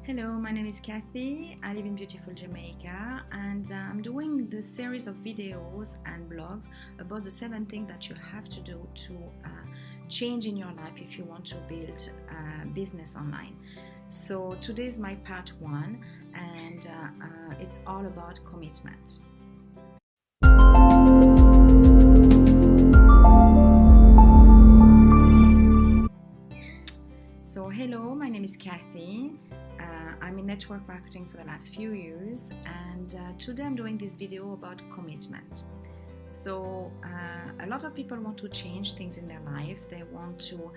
Hello, my name is Kathy. I live in beautiful Jamaica, and I'm doing the series of videos and blogs about the 7 things that you have to do to change in your life if you want to build a business online. So today is my part 1, and it's all about commitment. So hello, my name is Kathy. I'm in network marketing for the last few years, and today I'm doing this video about commitment. So a lot of people want to change things in their life. They want to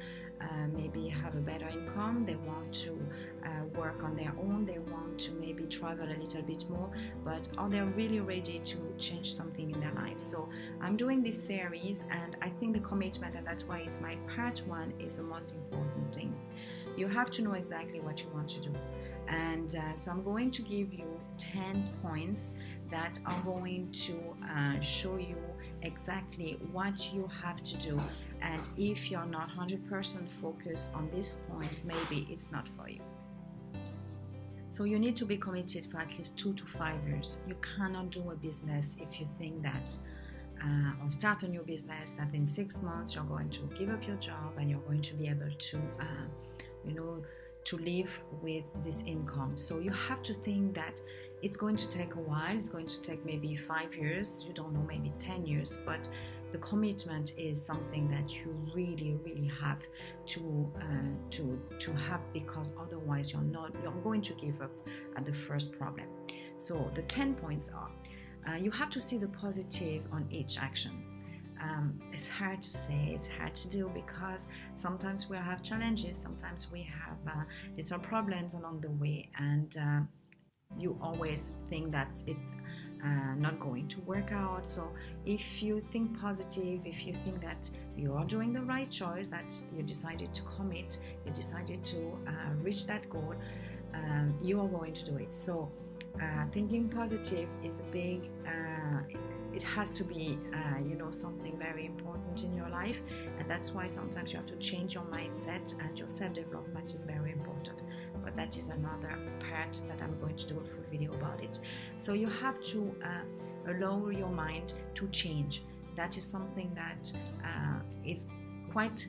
maybe have a better income, they want to work on their own, they want to maybe travel a little bit more, but are they really ready to change something in their life? So I'm doing this series, and I think the commitment, and that's why it's my part 1, is the most important thing. You have to know exactly what you want to do. And so I'm going to give you 10 points that are going to show you exactly what you have to do. And if you're not 100% focused on these points, maybe it's not for you. So you need to be committed for at least 2 to 5 years. You cannot do a business if you think that or start a new business that in 6 months you're going to give up your job and you're going to be able to to live with this income. So you have to think that it's going to take a while. It's going to take maybe 5 years, you don't know, maybe 10 years, but the commitment is something that you really have to have, because otherwise you're going to give up at the first problem. So the 10 points are, you have to see the positive on each action. It's hard to say, it's hard to do, because sometimes we have challenges, sometimes we have little problems along the way, and you always think that it's not going to work out. So if you think positive, if you think that you are doing the right choice, that you decided to commit, you decided to reach that goal, you are going to do it. So thinking positive is a big it has to be something very important in your life, and that's why sometimes you have to change your mindset, and your self-development is very important, but that is another part that I'm going to do a full video about it. So you have to allow your mind to change. That is something that is quite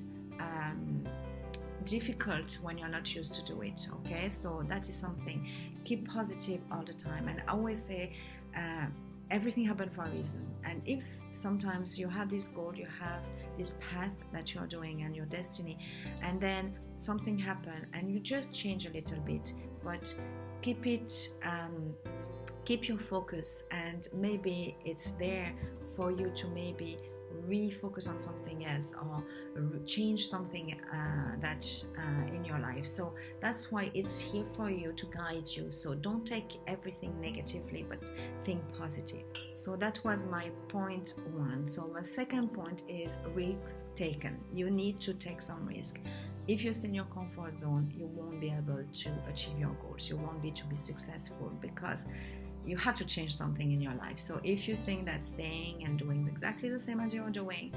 difficult when you're not used to do it. Okay, so that is something. Keep positive all the time, and I always say everything happens for a reason. And if sometimes you have this goal, you have this path that you're doing and your destiny, and then something happens and you just change a little bit, but keep your focus, and maybe it's there for you to maybe refocus on something else or change something in your life. So that's why it's here for you, to guide you. So don't take everything negatively, but think positive. So that was my point 1. So my second point is risks taken. You need to take some risk. If you stay in your comfort zone, you won't be able to achieve your goals. You won't be successful, because you have to change something in your life. So if you think that staying and doing exactly the same as you're doing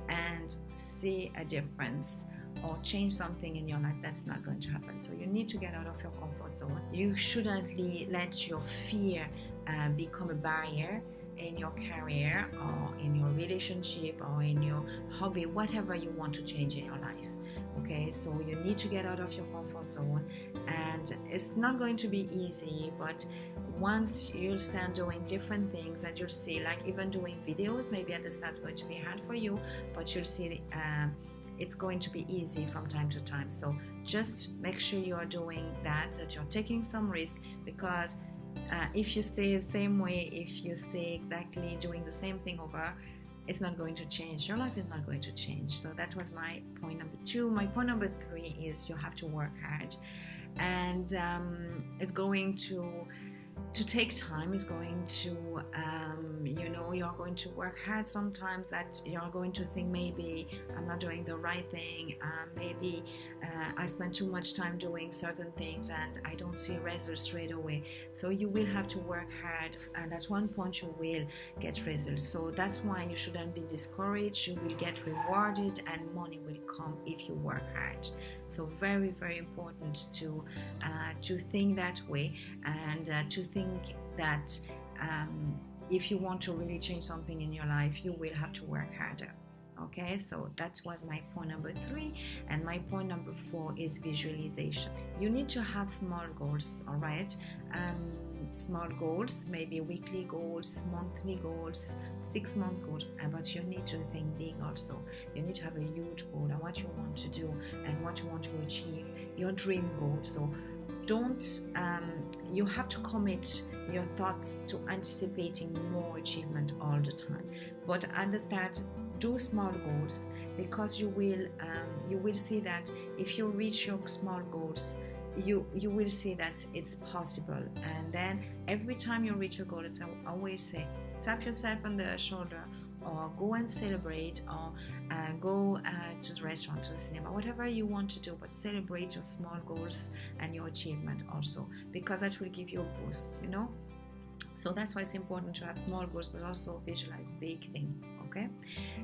and see a difference or change something in your life, that's not going to happen. So you need to get out of your comfort zone. You shouldn't let your fear become a barrier in your career or in your relationship or in your hobby, whatever you want to change in your life. Okay, so you need to get out of your comfort zone, and it's not going to be easy, but once you'll start doing different things, and you'll see, like even doing videos, maybe at the start it's going to be hard for you, but you'll see it's going to be easy from time to time. So just make sure you are doing that you're taking some risk, because if you stay the same way, if you stay exactly doing the same thing over, it's not going to change. Your life is not going to change. So that was my point number 2. My point number 3 is you have to work hard, and it's going to take time. It's going to you're going to work hard sometimes, that you're going to think, maybe I'm not doing the right thing, maybe I spent too much time doing certain things and I don't see results straight away. So you will have to work hard, and at one point you will get results. So that's why you shouldn't be discouraged. You will get rewarded, and money will come if you work hard. So very, very important to think that way, and to think that if you want to really change something in your life, you will have to work harder. Okay, so that was my point number 3, and my point number 4 is visualization. You need to have small goals, all right? Small goals, maybe weekly goals, monthly goals, 6 months goals, but you need to think big also. You need to have a huge goal on what you want to do and what you want to achieve, your dream goal. So don't you have to commit your thoughts to anticipating more achievement all the time, but understand, do small goals, because you will see that if you reach your small goals, you will see that it's possible. And then every time you reach a goal, it's, I always say, tap yourself on the shoulder, or go and celebrate, or go to the restaurant, to the cinema, whatever you want to do, but celebrate your small goals and your achievement also, because that will give you a boost, you know. So that's why it's important to have small goals, but also visualize big things. Okay,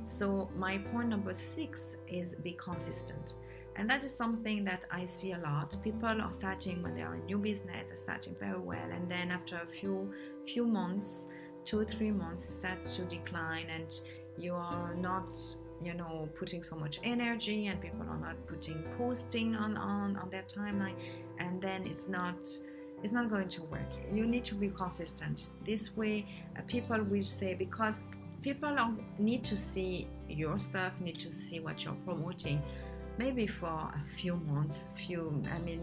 so my point number 6 is be consistent. And that is something that I see a lot. People are starting when they are in new business, they're starting very well, and then after a few months, 2 or 3 months, it starts to decline, and you are not, you know, putting so much energy, and people are not posting on their timeline, and then it's not going to work. You need to be consistent. This way, people will say, because people need to see your stuff, need to see what you're promoting, maybe for a few months,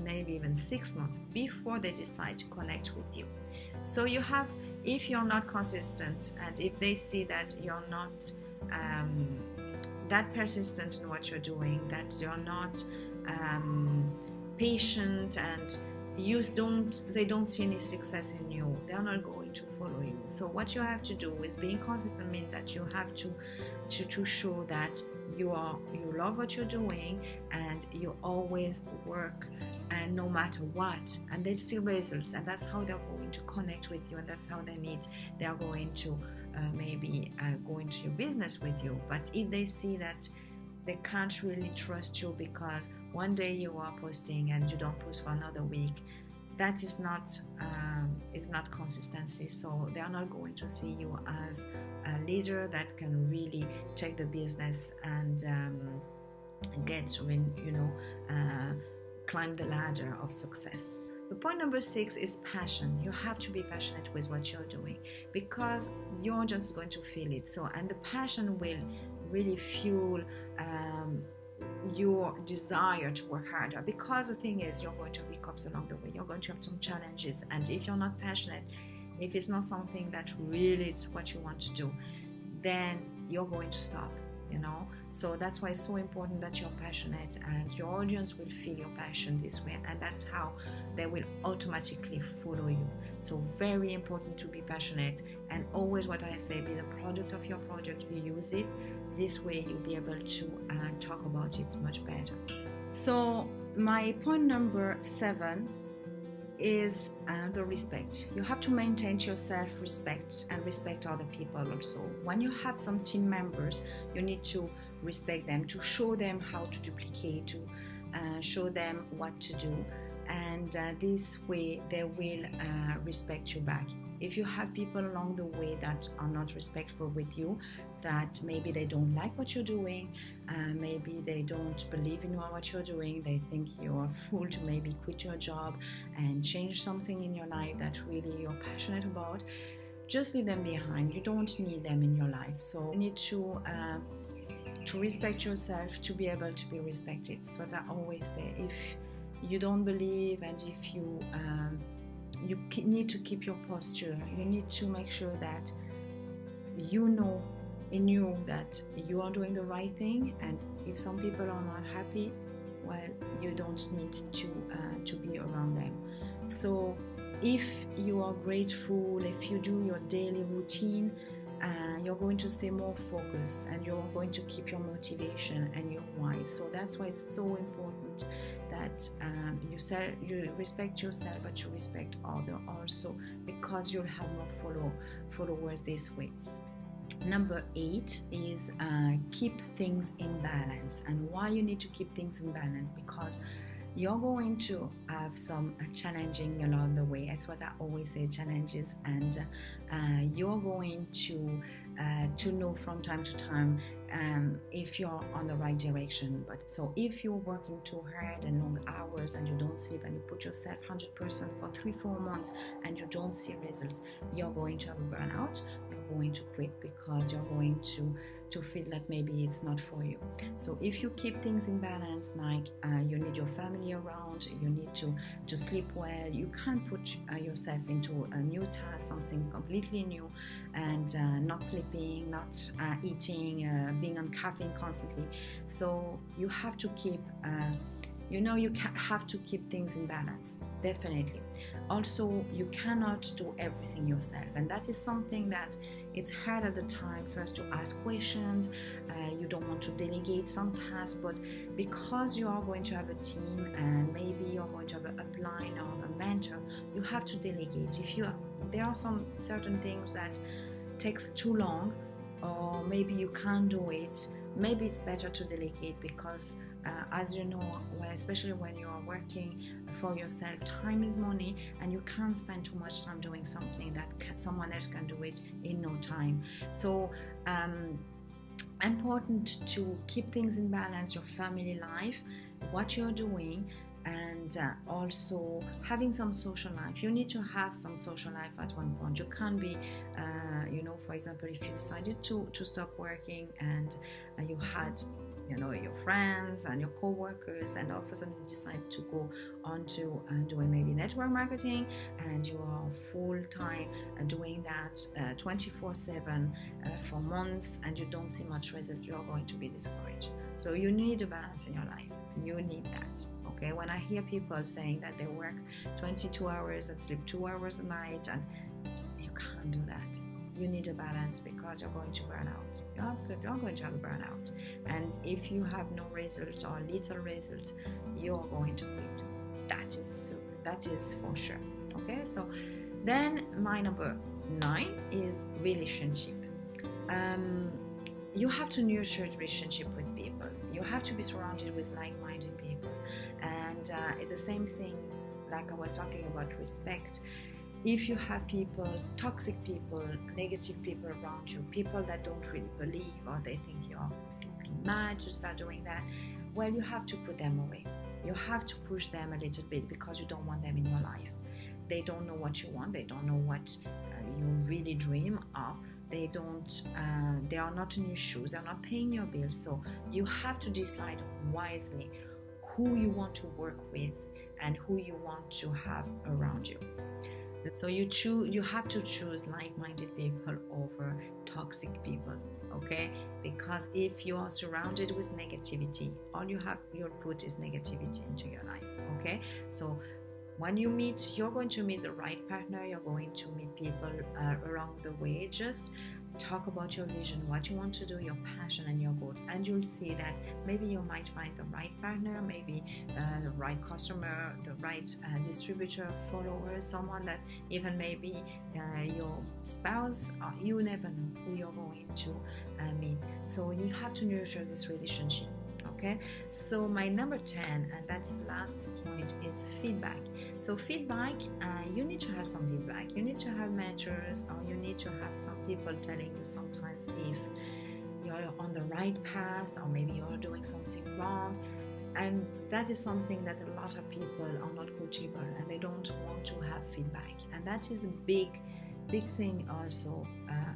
maybe even 6 months before they decide to connect with you. So you have, if you're not consistent, and if they see that you're not that persistent in what you're doing, that you're not patient, and they don't see any success in you, they're not going to follow you. So what you have to do is, being consistent means that you have to show that you love what you're doing, and you always work, and no matter what, and they see results, and that's how they're going to connect with you, and that's how they are going to maybe go into your business with you. But if they see that they can't really trust you because one day you are posting and you don't post for another week, that is not consistency. So they are not going to see you as a leader that can really take the business and climb the ladder of success. The point number 6 is passion. You have to be passionate with what you're doing, because you're just going to feel it. So, and the passion will really fuel your desire to work harder, because the thing is, you're going to have hiccups along the way, you're going to have some challenges, and if you're not passionate, if it's not something that really is what you want to do, then you're going to stop, you know. So that's why it's so important that you're passionate, and your audience will feel your passion this way, and that's how they will automatically follow you. So very important to be passionate, and always, what I say, be the product of your project. You use it. This way you'll be able to talk about it much better. So my point number 7 is the respect. You have to maintain your self-respect and respect other people also. When you have some team members, you need to respect them, to show them how to duplicate, to show them what to do, and this way they will respect you back. If you have people along the way that are not respectful with you, that maybe they don't like what you're doing, maybe they don't believe in what you're doing, they think you're a fool to maybe quit your job and change something in your life that really you're passionate about, just leave them behind. You don't need them in your life. So you need to respect yourself to be able to be respected. So that I always say, if you don't believe, and if you need to keep your posture, you need to make sure that you know in you that you are doing the right thing, and if some people are not happy, well, you don't need to be around them. So if you are grateful, if you do your daily routine, you're going to stay more focused, and you're going to keep your motivation and your why. So that's why it's so important that you respect yourself, but you respect others also, because you'll have more followers this way. Number 8 is keep things in balance. And why you need to keep things in balance? Because you're going to have some challenging along the way. That's what I always say, challenges, and you're going to know from time to time if you're on the right direction. But so if you're working too hard and long hours and you don't sleep and you put yourself 100% for 3-4 months and you don't see results, you're going to have a burnout. You're going to quit because you're going to feel that maybe it's not for you. So if you keep things in balance, like you need your family around, you need to sleep well, you can't put yourself into a new task, something completely new, and not sleeping, not eating, being on caffeine constantly. So you have to keep you have to keep things in balance, definitely. Also, you cannot do everything yourself, and that is something that it's hard at the time first to ask questions. You don't want to delegate some tasks, but because you are going to have a team and maybe you're going to have an upline or a mentor, you have to delegate. There are some certain things that takes too long, or maybe you can't do it, maybe it's better to delegate, because as you know, especially when you are working for yourself, time is money, and you can't spend too much time doing something that someone else can do it in no time. So important to keep things in balance, your family life, what you're doing, and also having some social life. You need to have some social life at one point. You can't be for example, if you decided to stop working and you had your friends and your co-workers, and all of a sudden you decide to go on to doing maybe network marketing, and you are full-time doing that 24/7 for months, and you don't see much result, you're going to be discouraged. So you need a balance in your life. You need that. Okay, when I hear people saying that they work 22 hours and sleep 2 hours a night, and you can't do that. You need a balance, because you're going to burn out. You're going to have a burnout. And if you have no results or little results, you're going to quit. That is for sure. Okay, so then my number 9 is relationship. You have to nurture a relationship with people. You have to be surrounded with like-minded people. And it's the same thing like I was talking about respect. If you have people, toxic people, negative people around you, people that don't really believe, or they think you're completely mad to start doing that, well, you have to put them away. You have to push them a little bit, because you don't want them in your life. They don't know what you want. They don't know what you really dream of. They are not in your shoes. They're not paying your bills. So you have to decide wisely who you want to work with and who you want to have around you. So you have to choose like-minded people over toxic people, okay? Because if you are surrounded with negativity, all you'll put is negativity into your life, okay? So when you're going to meet the right partner, you're going to meet people along the way. Just talk about your vision, what you want to do, your passion and your goals, and you'll see that maybe you might find the right partner, maybe the right customer, the right distributor, follower, someone that even maybe your spouse, you never know who you're going to meet. So you have to nurture this relationship. Okay, so my number 10, and that's the last point, is feedback. So feedback, you need to have some feedback. You need to have mentors, or you need to have some people telling you sometimes if you're on the right path, or maybe you're doing something wrong. And that is something that a lot of people are not coachable, and they don't want to have feedback. And that is a big thing also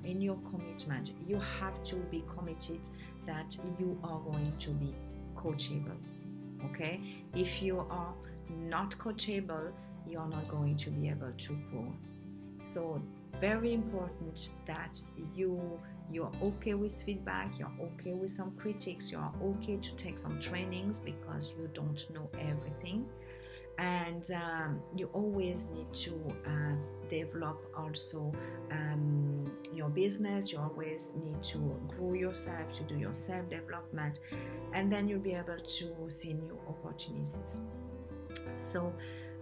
in your commitment. You have to be committed that you are going to be coachable. Okay, if you are not coachable, you are not going to be able to grow. So very important that you're okay with feedback, you're okay with some critics, you're okay to take some trainings, because you don't know everything. And you always need to develop also your business. You always need to grow yourself, to do your self-development, and then you'll be able to see new opportunities. So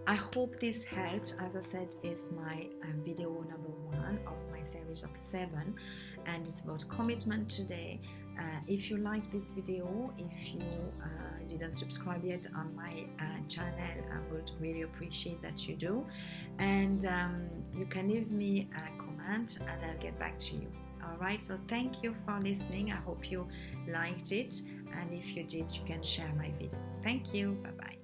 I hope this helped. As I said, is my video number 1 of my series of 7. and it's about commitment today. If you like this video, if you didn't subscribe yet on my channel, I would really appreciate that you do. And you can leave me a comment and I'll get back to you. Alright, so thank you for listening. I hope you liked it, and if you did, you can share my video. Thank you. Bye bye.